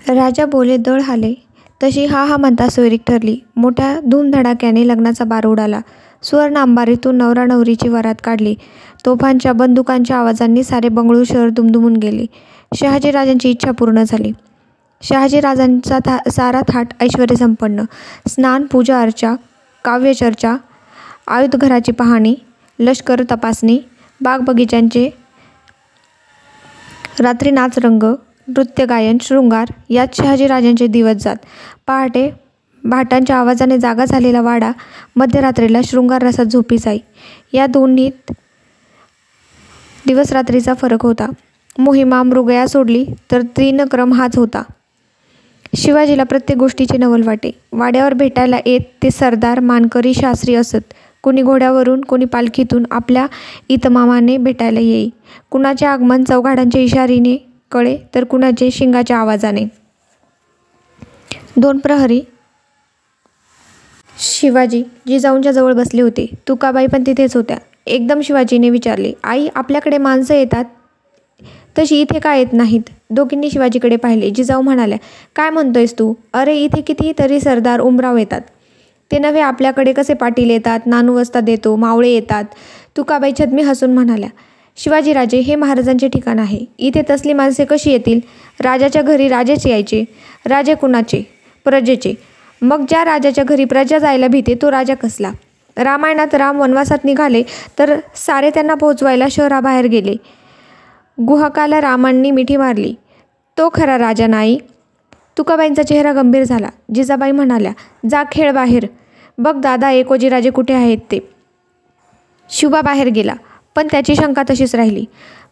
राजा बोले दळ हाले, तशी हा म्हणता सोयरीक ठरली. मोठ्या धूमधडाक्याने लग्नाचा बार उडाला. सुवर्ण अंबारीतून नवरा नवरीची वरात काढली. तोफांच्या बंदुकांच्या आवाजांनी सारे बंगळूर शहर दुमदुमून गेले. शहाजीराजांची इच्छा पूर्ण झाली. शहाजीराजांचा सारा थाट ऐश्वर्य संपन्न. स्नान, पूजा अर्चा, काव्यचर्चा, आयुधघराची पाहणी, लष्कर तपासणी, बाग बगीच्यांचे, रात्री नाच रंग, नृत्य गायन, शृंगार यात शहाजीराजांचे दिवस जात. पहाटे भाटांच्या आवाजाने जागा झालेला वाडा मध्यरात्रीला शृंगार रसात झोपी जाई. या दोन्हीत दिवस रात्रीचा फरक होता. मोहिमा मृगया सोडली तर दिनक्रम हाच होता. शिवाजीला प्रत्येक गोष्टीचे नवल वाटे. वाड्यावर भेटायला येत ते सरदार, मानकरी, शास्त्री असत. कोणी घोड्यावरून, कोणी पालखीतून आपल्या इतमामाने भेटायला येई. कुणाचे आगमन चौघाडांच्या इशारीने कळे तर कुणाचे शिंगाच्या आवाजाने. 2 प्रहरी शिवाजी जिजाऊंच्या जवळ बसले होते. तुकाबाई पण तिथेच होत्या. एकदम शिवाजीने विचारले, आई, आपल्याकडे माणसं येतात तशी इथे का येत नाहीत? दोघींनी शिवाजीकडे पाहिले. जिजाऊ म्हणाल्या, काय म्हणतोयस तू? अरे, इथे किती तरी सरदार, उमराव येतात. ते नव्हे आपल्याकडे कसे पाटील येतात, नानू वस्ताद येतो, मावळे येतात. तुकाबाई छद्मी हसून म्हणाल्या, शिवाजीराजे, हे महाराजांचे ठिकाण आहे. इथे तसली माणसे कशी येतील? राजाच्या घरी राजेच यायचे. राजे कुणाचे? प्रजेचे. मग ज्या राजाच्या घरी प्रजा जायला भीते तो राजा कसला? रामायणात राम वनवासात निघाले तर सारे त्यांना पोहोचवायला शहराबाहेर गेले. गुहकाला रामांनी मिठी मारली. तो खरा राजा नाही. तुकाबाईंचा चेहरा गंभीर झाला. जिजाबाई म्हणाल्या, जा खेळ बाहेर. बघ दादा, एकोजीराजे कुठे आहेत ते. शिवबा बाहेर गेला, पण त्याची शंका तशीच राहिली.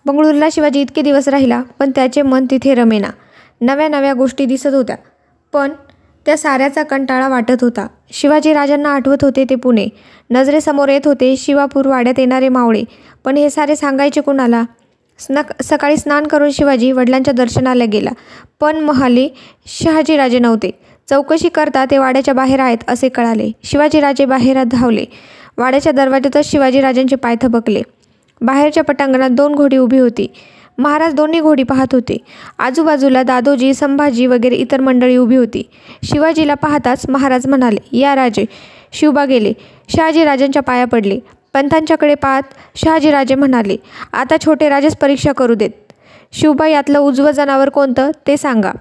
बंगळूरला शिवाजी इतके दिवस राहिला, पण त्याचे मन तिथे रमेना. नव्या नव्या गोष्टी दिसत होत्या, पण त्या साऱ्याचा कंटाळा वाटत होता. शिवाजीराजांना आठवत होते ते पुणे. नजरेसमोर येत होते शिवापूर वाड्यात येणारे मावळे. पण हे सारे सांगायचे कुणाला? सकाळी स्नान करून शिवाजी वडिलांच्या दर्शनाला गेला, पण महाली शहाजीराजे नव्हते. चौकशी करता ते वाड्याच्या बाहेर आहेत असे कळाले. शिवाजीराजे बाहेर धावले. वाड्याच्या दरवाजातच शिवाजीराजांचे पाय थबकले. बाहेरच्या पटांगणात 2 घोडी उभी होती. महाराज दोन्ही घोडी पाहत होते. आजूबाजूला दादोजी, संभाजी वगैरे इतर मंडळी उभी होती. शिवाजीला पाहताच महाराज म्हणाले, या राजे. शिवबा गेले. शहाजीराजांच्या पाया पडले. पंथांच्याकडे पाहत शहाजीराजे म्हणाले, आता छोटे राजेच परीक्षा करू देत. शिवबा, यातलं उजवं जनावर कोणतं ते सांगा.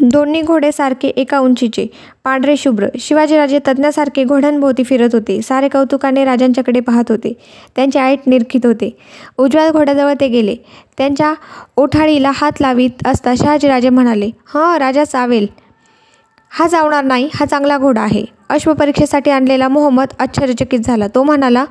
दोन्ही घोडे सारखे एका उंचीचे, पांढरे शुभ्र. शिवाजीराजे तज्ञासारखे घोड्यांभोवती फिरत होते. सारे कौतुकाने राजांच्याकडे पाहत होते. त्यांचे ऐट निरखित होते. उजव्या घोड्याजवळ ते गेले. त्यांच्या ओठाळीला हात लावीत असता शहाजीराजे म्हणाले, राजा चावेल. हा चावणार नाही, हा चांगला घोडा आहे. अश्वपरीक्षेसाठी आणलेला मोहम्मद आश्चर्यचकित झाला. तो म्हणाला,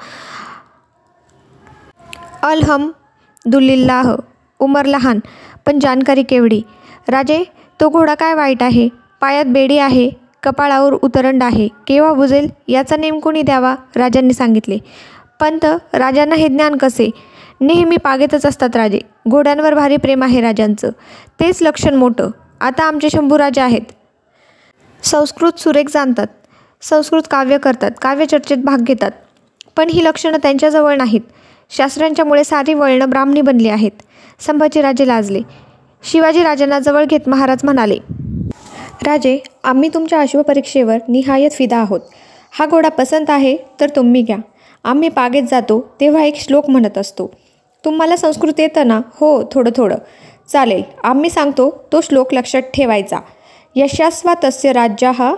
अल्हम्दुलिल्लाह. उमर लहान, पण जानकारी केवढी. राजे, तो घोडा काय वाईट आहे? पायात बेडी आहे, कपाळावर उतरंड आहे. केव्हा बुजेल याचा नेम कोणी द्यावा? राजांनी सांगितले. पंत, राजांना हे ज्ञान कसे? नेहमी पागेतच असतात राजे. घोड्यांवर भारी प्रेम आहे राजांचं. तेच लक्षण मोठं. आता आमचे शंभूराजे आहेत. संस्कृत सुरेख जाणतात. संस्कृत काव्य करतात. काव्यचर्चेत भाग घेतात. पण ही लक्षणं त्यांच्याजवळ नाहीत. शास्त्रांच्यामुळे सारी वळणं ब्राह्मणी बनली आहेत. संभाजीराजे लाजले. शिवाजीराजांना जवळ घेत महाराज म्हणाले, राजे, आम्ही तुमच्या अश्वपरीक्षेवर निहायत फिदा आहोत. हा घोडा पसंत आहे तर तुम्ही घ्या. आम्ही पागेत जातो तेव्हा एक श्लोक म्हणत असतो. तुम्हाला संस्कृत येतं ना? हो, थोडं थोडं. चालेल, आम्ही सांगतो तो श्लोक लक्षात ठेवायचा. यशास्वा तस्य राज्याः,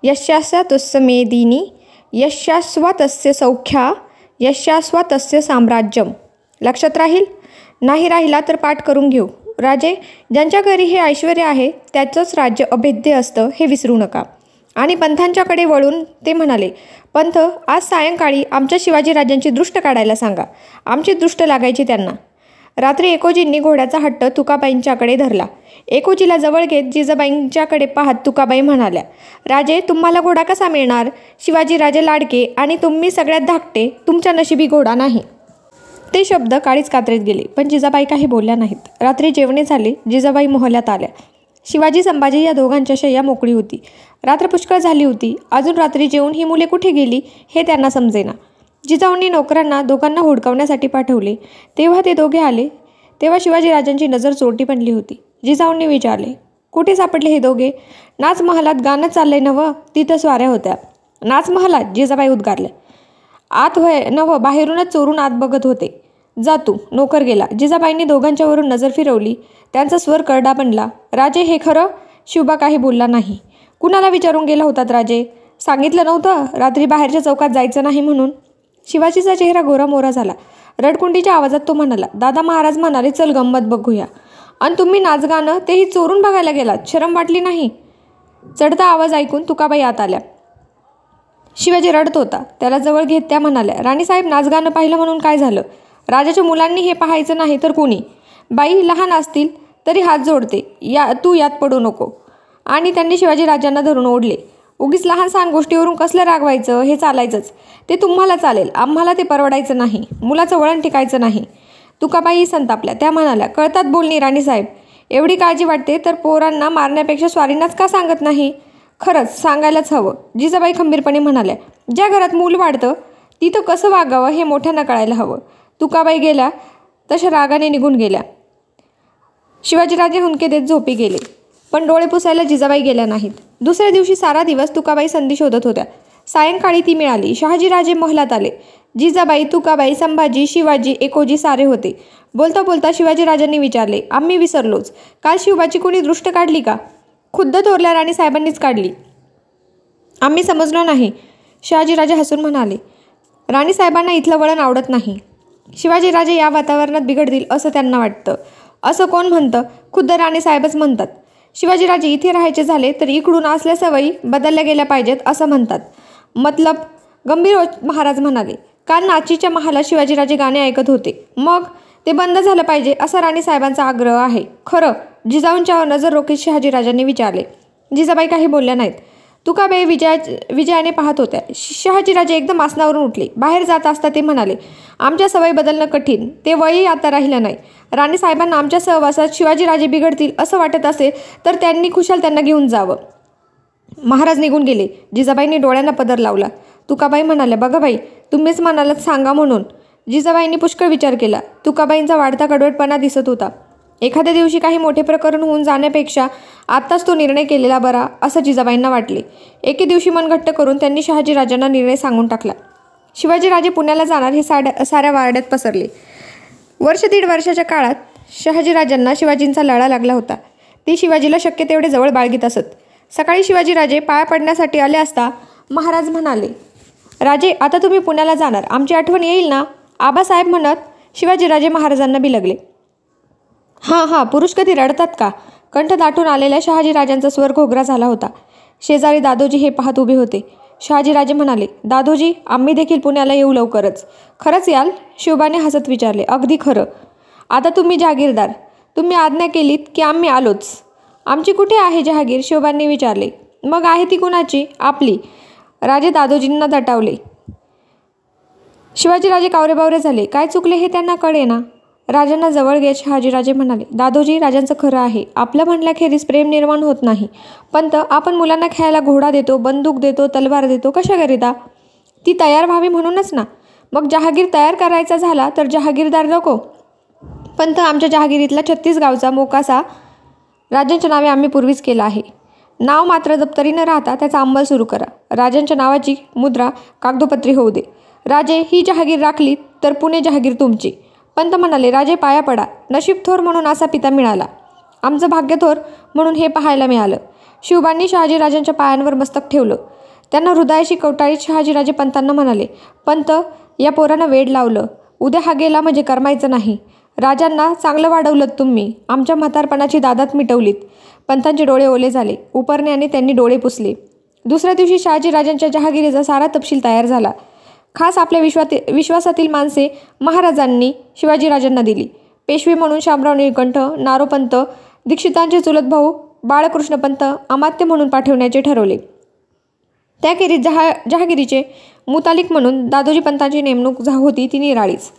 यशास्वा तस्य मेदिनी, यशास्वा तस्य सौख्या, यशास्वा तस्य साम्राज्यम. लक्षात राहील? नाही राहिला तर पाठ करून घेऊ. राजे, ज्यांच्या घरी हे ऐश्वर्य आहे त्याचंच राज्य अभेद्य असतं हे विसरू नका. आणि पंथांच्याकडे वळून ते म्हणाले, पंथ, आज सायंकाळी आमच्या शिवाजीराजांची दृष्ट काढायला सांगा. आमची दृष्ट लागायची त्यांना. रात्री एकोजींनी घोड्याचा हट्ट तुकाबाईंच्याकडे धरला. एकोजीला जवळ घेत जिजाबाईंच्याकडे पाहत तुकाबाई म्हणाल्या, राजे, तुम्हाला घोडा कसा मिळणार? शिवाजीराजे लाडके आणि तुम्ही सगळ्यात धाकटे. तुमच्या नशिबी घोडा नाही. ते शब्द काळीच कात्रीत गेले, पण जिजाबाई काही बोलल्या नाहीत. रात्री जेवणे झाले. जिजाबाई मोहल्यात आल्या. शिवाजी, संभाजी या दोघांच्या शय्या मोकळी होती. रात्र पुष्कळ झाली होती. अजून रात्री जेवून ही मुले कुठे गेली हे त्यांना समजेना. जिजाऊंनी नोकरांना दोघांना हुडकावण्यासाठी पाठवले. तेव्हा ते दोघे आले. तेव्हा शिवाजीराजांची नजर चोरटी बनली होती. जिजाऊंनी विचारले, कुठे सापडले हे दोघे? नाच महालात गाणं चाललंय नवं, तिथं स्वाऱ्या होत्या. नाच महालात? जिजाबाई उद्गारल्या. आत होय नवं, बाहेरूनच चोरून आत बघत होते. जा तू, नोकर गेला. जिजाबाईंनी दोघांच्यावरून नजर फिरवली. त्यांचा स्वर करडा बनला. राजे हे खरं? शिवबा काही बोलला नाही. कुणाला विचारून गेला होतात राजे? सांगितलं नव्हतं रात्री बाहेरच्या चौकात जायचं नाही म्हणून? शिवाजीचा चेहरा गोरामोरा झाला. रडकुंडीच्या आवाजात तो म्हणाला, दादा महाराज म्हणाले चल गंमत बघूया, आणि तुम्ही नाचगाणं तेही चोरून बघायला गेलात, शरम वाटली नाही? चढता आवाज ऐकून तुकाबाई आत आल्या. शिवाजी रडत होता. त्याला जवळ घेत त्या म्हणाल्या, राणीसाहेब नाचगाणं पाहिलं म्हणून काय झालं? राजाच्या मुलांनी हे पाहायचं नाही तर कोणी? बाई लहान असतील तरी हात जोडते, तू यात पडू नको. आणि त्यांनी शिवाजी राजांना धरून ओढले. उगीच लहान सहान गोष्टीवरून कसलं रागवायचं? हे चालायचंच. ते तुम्हाला चालेल, आम्हाला ते परवडायचं नाही. मुलाचं वळण टिकायचं नाही. तुकाबाई संतापल्या. त्या म्हणाल्या, कळतात बोलणी राणीसाहेब. एवढी काळजी वाटते तर पोरांना मारण्यापेक्षा स्वारींनाच का सांगत नाही? खरंच सांगायलाच हवं. जिजाबाई खंबीरपणे म्हणाल्या, ज्या घरात मूल वाढतं तिथं कसं वागावं हे मोठ्यांना कळायला हवं. तुकाबाई गेल्या तशा रागाने निघून गेल्या. शिवाजीराजे हुंदके देत झोपी गेले. पण डोळे पुसायला जिजाबाई गेल्या नाहीत. दुसऱ्या दिवशी सारा दिवस तुकाबाई संधी शोधत होत्या. सायंकाळी ती मिळाली. शहाजीराजे महलात आले. जिजाबाई, तुकाबाई, संभाजी, शिवाजी, एकोजी सारे होते. बोलता बोलता शिवाजीराजांनी विचारले, आम्ही विसरलोच. काल शिवबाची कोणी दृष्ट काढली का? खुद्द थोरल्या राणीसाहेबांनीच काढली. आम्ही समजलो नाही. शहाजीराजे हसून म्हणाले, राणीसाहेबांना इथलं वळण आवडत नाही. शिवाजीराजे या वातावरणात बिघडतील असं त्यांना वाटतं. असं कोण म्हणतं? खुद्द राणीसाहेबच म्हणतात. शिवाजीराजे इथे राहायचे झाले तर इकडून असल्या सवयी बदलल्या गेल्या पाहिजेत असं म्हणतात. मतलब? गंभीर महाराज म्हणाले, काल नाचीच्या महालात शिवाजीराजे गाणे ऐकत होते. मग ते बंद झालं पाहिजे असा राणीसाहेबांचा आग्रह आहे. खरं? जिजाऊंच्यावर नजर रोखीत शहाजीराजांनी विचारले. जिजाबाई काही बोलल्या नाहीत. तुकाबाई विजयाने पाहत होत्या. शहाजीराजे एकदम आसनावरून उठले. बाहेर जात असता ते म्हणाले, आमच्या सवयी बदलणं कठीण. ते वयही आता राहिलं नाही. राणीसाहेबांना आमच्या सहवासात शिवाजीराजे बिघडतील असं वाटत असेल तर त्यांनी खुशाल त्यांना घेऊन जावं. महाराज निघून गेले. जिजाबाईंनी डोळ्यांना पदर लावला. तुकाबाई म्हणाल्या, बघा बाई, तुम्हीच म्हणालात सांगा म्हणून. जिजाबाईंनी पुष्कळ विचार केला. तुकाबाईंचा वाढता कडवटपणा दिसत होता. एखाद्या दिवशी काही मोठे प्रकरण होऊन जाण्यापेक्षा आत्ताच तो निर्णय केलेला बरा असं जिजाबाईंना वाटले. एके दिवशी मन घट्ट करून त्यांनी शहाजीराजांना निर्णय सांगून टाकला. शिवाजीराजे पुण्याला जाणार हे साऱ्या वाड्यात पसरले. दीड वर्षाच्या काळात शहाजीराजांना शिवाजींचा लळा लागला होता. ती शिवाजीला शक्य तेवढे जवळ बाळगीत असत. सकाळी शिवाजीराजे पाया पडण्यासाठी आले असता महाराज म्हणाले, राजे आता तुम्ही पुण्याला जाणार, आमची आठवण येईल ना? आबासाहेब म्हणत शिवाजीराजे महाराजांना बिलगले. हां, पुरुष कधी रडतात का? कंठ दाटून आलेल्या शहाजीराजांचा स्वर घोगरा झाला होता. शेजारी दादोजी हे पाहत उभे होते. शहाजीराजे म्हणाले, दादोजी आम्ही देखील पुण्याला येऊ लवकरच. खरंच याल? शिवबाने हसत विचारले. अगदी खरं. आता तुम्ही जहागीरदार. तुम्ही आज्ञा केलीत की आम्ही आलोच. आमची कुठे आहे जहागीर? शिवबांनी विचारले. मग आहे ती कुणाची? आपली. राजे दादोजींना दटावले. शिवाजीराजे कावरेबावरे झाले. काय चुकले हे त्यांना कळेना. राजांना जवळ घेत शहाजीराजे म्हणाले, दादोजी राजांचं खरं आहे. आपलं म्हणल्याखेरीज प्रेम निर्माण होत नाही. पंत, आपण मुलांना खेळायला घोडा देतो, बंदूक देतो, तलवार देतो, कशाकरिता? ती तयार व्हावी म्हणूनच ना. मग जहागीर तयार करायचा झाला तर जहागीरदार नको? पंत, आमच्या जहागिरीतला 36 गावचा मोकासा राजांच्या नावे आम्ही पूर्वीच केला आहे. नाव मात्र दप्तरी न राहता त्याचा अंमल सुरू करा. राजांच्या नावाची मुद्रा कागदोपत्री होऊ दे. राजे ही जहागीर राखली तर पुणे जहागीर तुमची. पंत म्हणाले, राजे पाया पडा. नशीब थोर म्हणून असा पिता मिळाला. आमचं भाग्य थोर म्हणून हे पाहायला मिळालं. शिवबांनी शहाजीराजांच्या पायांवर मस्तक ठेवलं. त्यांना हृदयाशी कवटाळीत शहाजीराजे पंतांना म्हणाले, पंत, या पोरानं वेड लावलं. उद्या हा गेला म्हणजे करमायचं नाही. राजांना चांगलं वाढवलं तुम्ही. आमच्या म्हातारपणाची दादात मिटवलीत. पंतांचे डोळे ओले झाले. उपरण्याने त्यांनी डोळे पुसले. दुसऱ्या दिवशी शहाजीराजांच्या जहागिरीचा सारा तपशील तयार झाला. खास आपल्या विश्वासातील माणसे महाराजांनी शिवाजीराजांना दिली. पेशवे म्हणून शामराव निळकंठ, नारोपंत, दीक्षितांचे चुलत भाऊ बाळकृष्णपंत अमात्य म्हणून पाठवण्याचे ठरवले. त्याखेरीज जहागिरीचे मुतालिक म्हणून दादोजी पंतांची नेमणूक होती ती निराळीच.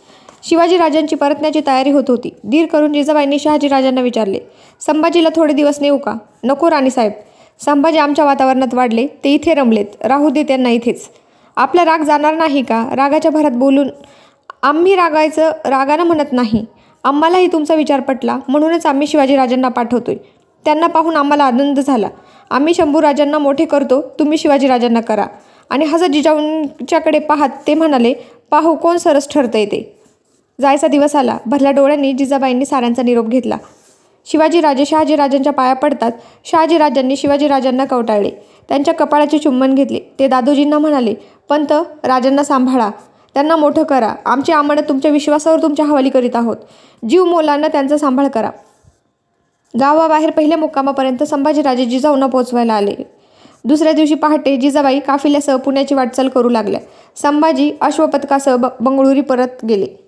शिवाजीराजांची परतण्याची तयारी होत होती. धीर करून जिजाबाईंनी शहाजीराजांना विचारले, संभाजीला थोडे दिवस नेऊ का? नको राणीसाहेब. संभाजी आमच्या वातावरणात वाढले. ते इथे रमलेत. राहू दे त्यांना इथेच. आपला राग जाणार नाही का? रागाच्या भरात बोलून. आम्ही रागानं म्हणत नाही. आम्हालाही तुमचा विचार पटला म्हणूनच आम्ही शिवाजीराजांना पाठवतोय. त्यांना पाहून आम्हाला आनंद झाला. आम्ही शंभूराजांना मोठे करतो, तुम्ही शिवाजीराजांना करा. आणि हसत जिजाऊंच्याकडे पाहत ते म्हणाले, पाहू कोण सरस ठरतंय ते. जायचा दिवस आला. भरल्या डोळ्यांनी जिजाबाईंनी साऱ्यांचा निरोप घेतला. शिवाजीराजे शहाजीराजांच्या पाया पडतात. शहाजीराजांनी शिवाजीराजांना कवटाळले. त्यांच्या कपाळाचे चुंबन घेतले. ते दादोजींना म्हणाले, पंत, राजांना सांभाळा, त्यांना मोठं करा. आमची आमडत तुमच्या विश्वासावर तुमच्या हवाली करीत आहोत. जीव मोलानं त्यांचा सांभाळ करा. गावाबाहेर पहिल्या मुक्कामापर्यंत संभाजीराजे जिजाऊंना पोचवायला आले. दुसऱ्या दिवशी पहाटे जिजाबाई काफिल्यासह पुण्याची वाटचाल करू लागल्या. संभाजी अश्वपथकासह बंगळुरी परत गेले.